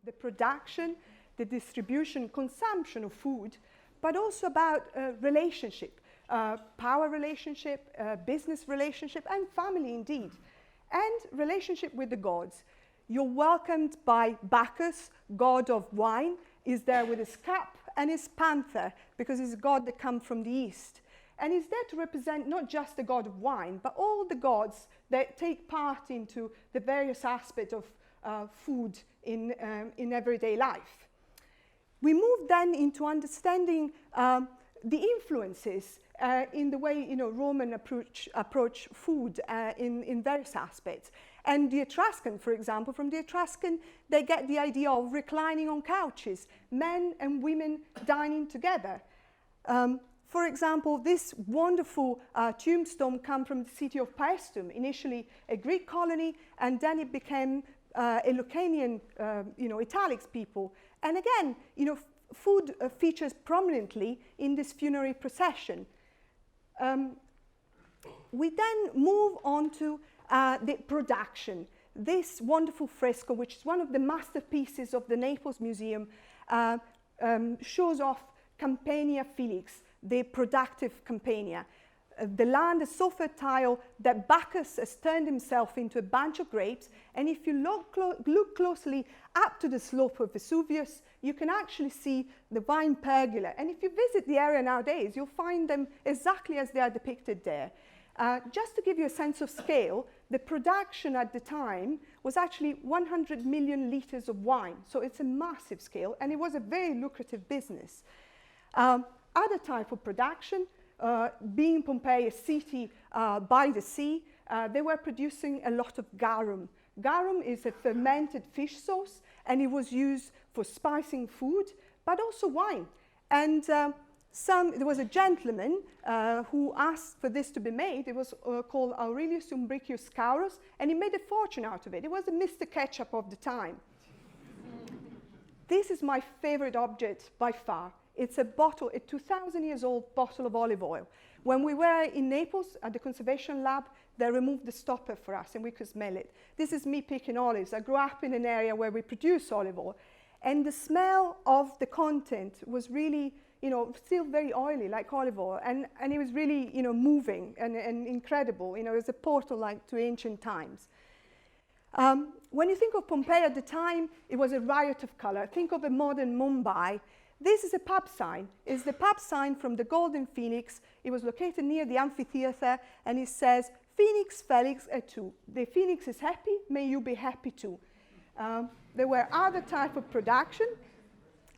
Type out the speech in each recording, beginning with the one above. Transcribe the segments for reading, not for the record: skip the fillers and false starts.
the production, the distribution, consumption of food, but also about relationship, power relationship, business relationship, and family indeed, and relationship with the gods. You're welcomed by Bacchus, god of wine. He's there with his cup and his panther, because he's a god that comes from the east. And he's there to represent not just the god of wine, but all the gods that take part into the various aspects of food in everyday life. We move then into understanding the influences in the way Roman approach food in various aspects. And the Etruscan, for example, from the Etruscan, they get the idea of reclining on couches, men and women dining together. For example, this wonderful tombstone comes from the city of Paestum, initially a Greek colony, and then it became a Lucanian, Italics people. And again, food features prominently in this funerary procession. We then move on to the production. This wonderful fresco, which is one of the masterpieces of the Naples Museum, shows off Campania Felix, the productive Campania. The land is so fertile that Bacchus has turned himself into a bunch of grapes, and if you look closely up to the slope of Vesuvius, you can actually see the vine pergola. And if you visit the area nowadays, you'll find them exactly as they are depicted there. Just to give you a sense of scale, the production at the time was actually 100 million liters of wine. So it's a massive scale, and it was a very lucrative business. Other type of production, being Pompeii a city by the sea, they were producing a lot of garum. Garum is a fermented fish sauce, and it was used for spicing food, but also wine. And there was a gentleman who asked for this to be made. It was called Aurelius Umbricius Scaurus, and he made a fortune out of it. It was a Mr. Ketchup of the time. This is my favorite object by far. It's a bottle, a 2,000 years old bottle of olive oil. When we were in Naples at the conservation lab, they removed the stopper for us and we could smell it. This is me picking olives. I grew up in an area where we produce olive oil. And the smell of the content was really, still very oily, like olive oil. And it was really, moving and incredible. It was a portal like to ancient times. When you think of Pompeii at the time, it was a riot of color. Think of a modern Mumbai. This is a pub sign. It's the pub sign from the Golden Phoenix. It was located near the amphitheater, and it says, Phoenix Felix et tu. The phoenix is happy, may you be happy too. There were other type of production,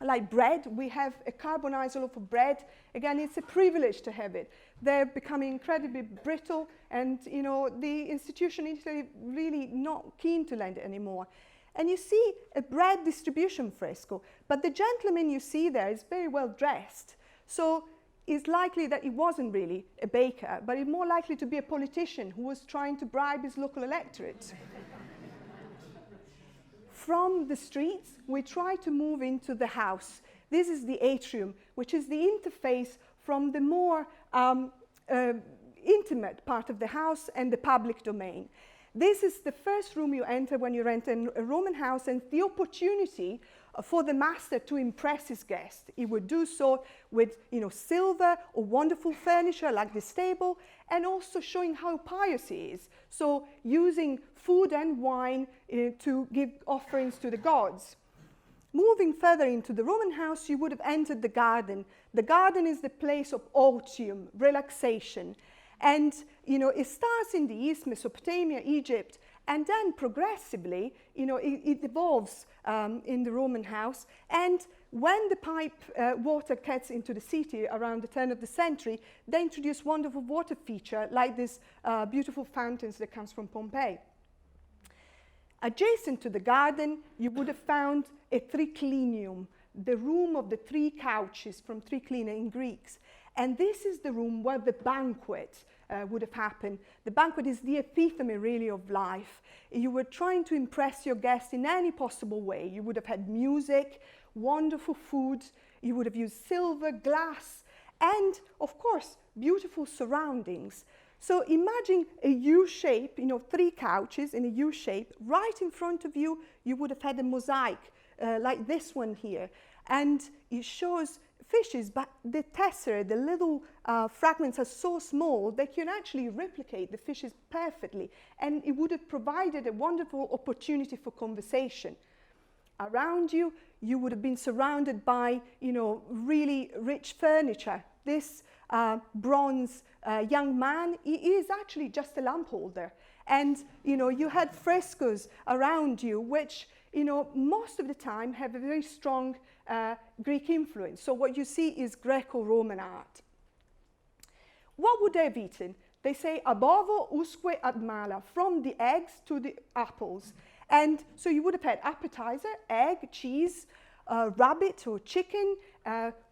like bread. We have a carbonized loaf of bread. Again, it's a privilege to have it. They're becoming incredibly brittle, and the institution in Italy really not keen to lend it anymore. And you see a bread distribution fresco, but the gentleman you see there is very well dressed. So it's likely that he wasn't really a baker, but he's more likely to be a politician who was trying to bribe his local electorate. From the streets, we try to move into the house. This is the atrium, which is the interface from the more intimate part of the house and the public domain. This is the first room you enter when you rent a Roman house, and the opportunity for the master to impress his guest. He would do so with silver or wonderful furniture like this table, and also showing how pious he is. So using food and wine to give offerings to the gods. Moving further into the Roman house, you would have entered the garden. The garden is the place of otium, relaxation. And it starts in the east, Mesopotamia, Egypt, and then progressively, it evolves in the Roman house. And when the pipe water gets into the city around the turn of the century, they introduce wonderful water feature like this beautiful fountains that comes from Pompeii. Adjacent to the garden, you would have found a triclinium, the room of the three couches from triclina in Greeks. And this is the room where the banquet would have happened. The banquet is the epitome, really, of life. You were trying to impress your guests in any possible way. You would have had music, wonderful food. You would have used silver, glass, and, of course, beautiful surroundings. So imagine a U-shape, three couches in a U-shape. Right in front of you, you would have had a mosaic like this one here. And it shows fishes, but the tesserae, the little fragments are so small they can actually replicate the fishes perfectly, and it would have provided a wonderful opportunity for conversation. Around you, you would have been surrounded by, really rich furniture. This bronze young man, he is actually just a lamp holder. And, you had frescoes around you, which, most of the time have a very strong Greek influence. So what you see is Greco-Roman art. What would they have eaten? They say, ab ovo usque ad mala, from the eggs to the apples. And so you would have had appetizer, egg, cheese, rabbit or chicken,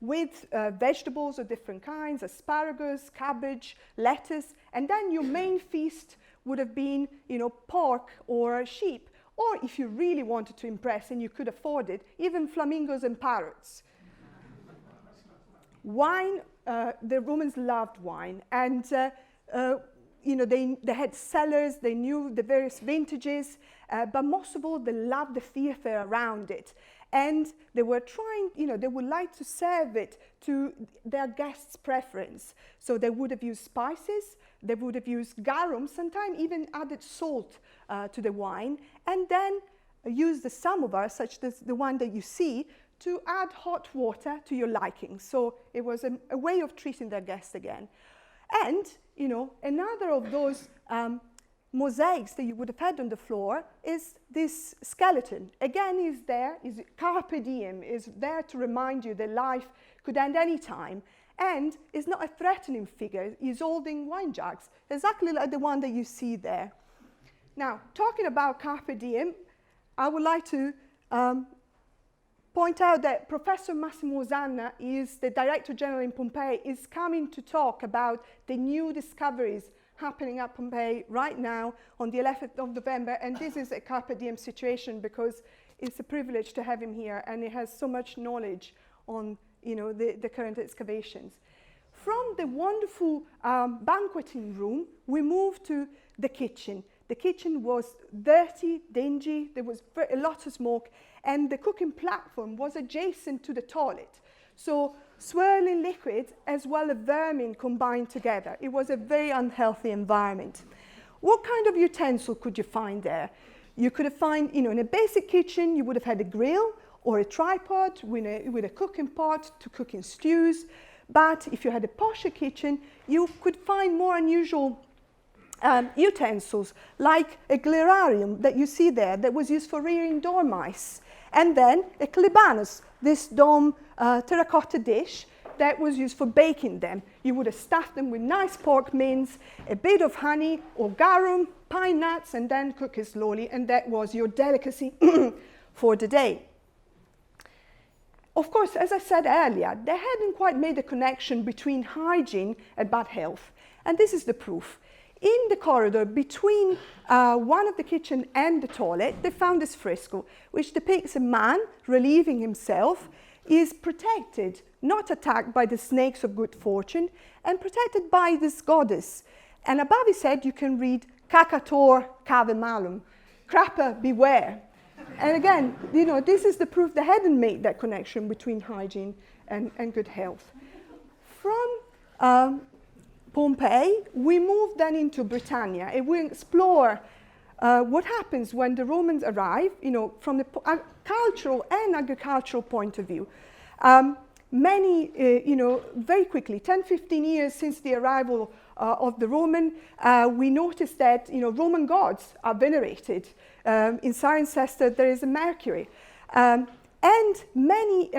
with vegetables of different kinds, asparagus, cabbage, lettuce, and then your main feast would have been, pork or sheep, or if you really wanted to impress and you could afford it, even flamingos and parrots. Wine, the Romans loved wine, and they had cellars, they knew the various vintages, but most of all, they loved the theatre around it. And they were trying, they would like to serve it to their guests' preference. So they would have used spices, they would have used garum, sometimes even added salt to the wine, and then used the samovar, such as the one that you see, to add hot water to your liking. So it was a way of treating their guests again. And, another of those mosaics that you would have had on the floor is this skeleton. Again, is Carpe Diem, is there to remind you that life could end any time, and is not a threatening figure. He's holding wine jugs, exactly like the one that you see there. Now, talking about Carpe Diem, I would like to point out that Professor Massimo Osanna is the Director General in Pompeii, is coming to talk about the new discoveries happening at Pompeii right now on the 11th of November, and this is a Carpe Diem situation because it's a privilege to have him here, and he has so much knowledge on the current excavations. From the wonderful banqueting room, we moved to the kitchen. The kitchen was dirty, dingy, there was a lot of smoke, and the cooking platform was adjacent to the toilet. So swirling liquid as well as vermin combined together. It was a very unhealthy environment. What kind of utensil could you find there? You could find, in a basic kitchen, you would have had a grill or a tripod with a cooking pot to cook in stews. But if you had a posher kitchen, you could find more unusual utensils, like a glirarium that you see there that was used for rearing dormice. And then a klibanos, this dome terracotta dish that was used for baking them. You would have stuffed them with nice pork mince, a bit of honey or garum, pine nuts, and then cook it slowly, and that was your delicacy for the day. Of course, as I said earlier, they hadn't quite made a connection between hygiene and bad health, and this is the proof. In the corridor between one of the kitchen and the toilet, they found this fresco, which depicts a man relieving himself, is protected, not attacked by the snakes of good fortune, and protected by this goddess. And above his head, you can read, Cacator cave malum, crapper beware. And again, this is the proof they hadn't made that connection between hygiene and good health. From Pompeii, we move then into Britannia, and we explore what happens when the Romans arrive, from the cultural and agricultural point of view. Very quickly, 10, 15 years since the arrival of the Roman, we notice that, Roman gods are venerated. In Cirencester, there is a Mercury. And many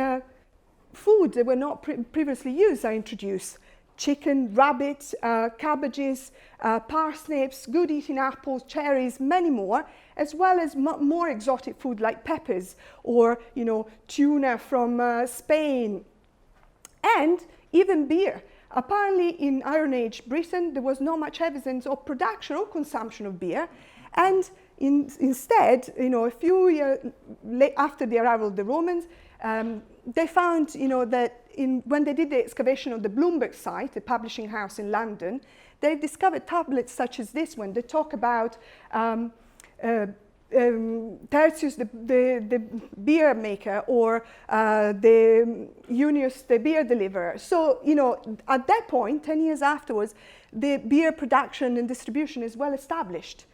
foods that were not previously used are introduced. Chicken, rabbit, cabbages, parsnips, good eating apples, cherries, many more, as well as more exotic food like peppers or, tuna from Spain, and even beer. Apparently in Iron Age Britain, there was not much evidence of production or consumption of beer, and instead, a few years after the arrival of the Romans, they found, that when they did the excavation of the Bloomberg site, a publishing house in London, they discovered tablets such as this one that talk about Tertius, the beer maker, or the Junius, the beer deliverer. So, you know, at that point, 10 years afterwards, the beer production and distribution is well established.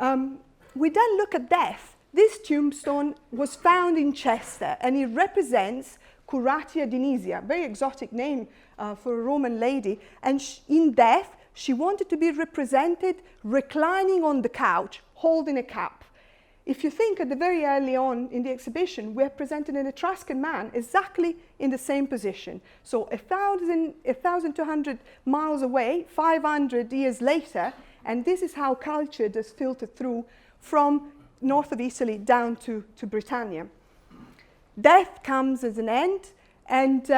We then look at death. This tombstone was found in Chester, and it represents Curatia Dionysia, very exotic name for a Roman lady. And in death, she wanted to be represented reclining on the couch, holding a cup. If you think at the very early on in the exhibition, we're presenting an Etruscan man exactly in the same position. So 1,200 miles away, 500 years later, and this is how culture does filter through from north of Italy down to Britannia. Death comes as an end, and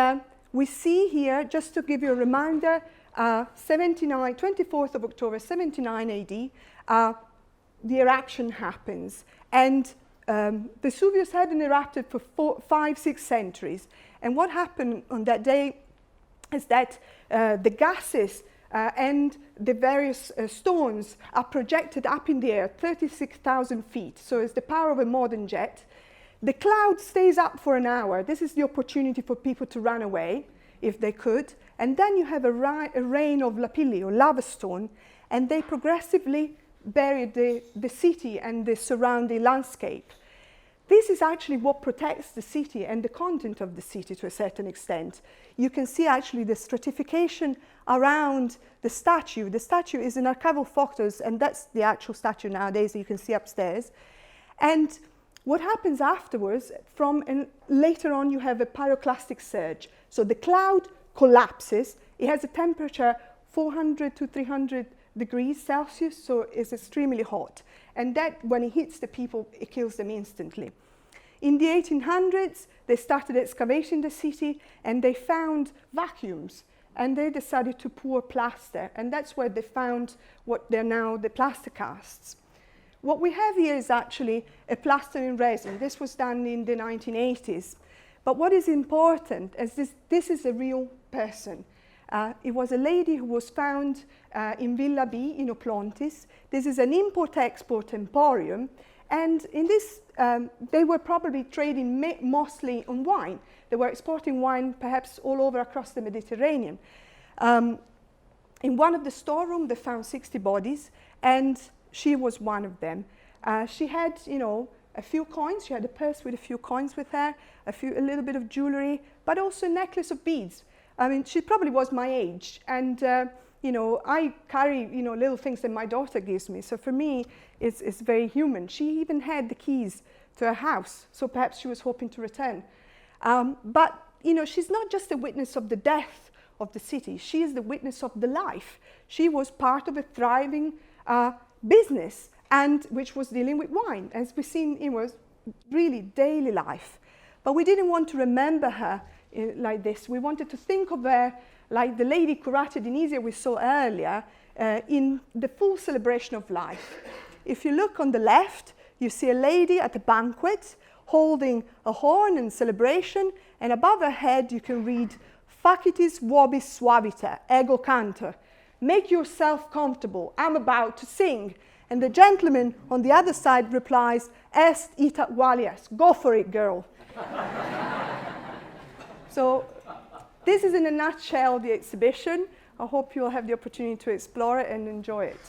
we see here, just to give you a reminder, 24th of October, 79 AD, the eruption happens. And Vesuvius hadn't erupted for 5-6 centuries. And what happened on that day is that the gases and the various stones are projected up in the air, 36,000 feet. So it's the power of a modern jet. The cloud stays up for an hour. This is the opportunity for people to run away, if they could. And then you have a rain of lapilli, or lava stone, and they progressively buried the city and the surrounding landscape. This is actually what protects the city and the content of the city to a certain extent. You can see actually the stratification around the statue. The statue is in archival photos, and that's the actual statue nowadays that you can see upstairs. And what happens afterwards, later on you have a pyroclastic surge. So the cloud collapses. It has a temperature 400 to 300 degrees Celsius, so it's extremely hot. And that, when it hits the people, it kills them instantly. In the 1800s, they started excavating the city, and they found vacuums, and they decided to pour plaster, and that's where they found what they're now the plaster casts. What we have here is actually a plaster in resin. This was done in the 1980s. But what is important is this is a real person. It was a lady who was found in Villa B in Oplontis. This is an import-export emporium, and in this they were probably trading mostly on wine. They were exporting wine perhaps all over across the Mediterranean. In one of the storerooms they found 60 bodies, and she was one of them. She had, you know, a few coins. She had a purse with a few coins with her, a little bit of jewelry, but also a necklace of beads. I mean, she probably was my age, and you know, I carry, you know, little things that my daughter gives me. So for me, it's very human. She even had the keys to her house, so perhaps she was hoping to return. But you know, she's not just a witness of the death of the city. She is the witness of the life. She was part of a thriving business, and which was dealing with wine. As we've seen, it was really daily life. But we didn't want to remember her like this. We wanted to think of her like the lady Curatia Dionysia we saw earlier, in the full celebration of life. If you look on the left, you see a lady at a banquet holding a horn in celebration, and above her head you can read Facitis vobis suaviter, ego cantor. Make yourself comfortable, I'm about to sing. And the gentleman on the other side replies, Est ita valias, go for it, girl. So this is in a nutshell the exhibition. I hope you'll have the opportunity to explore it and enjoy it.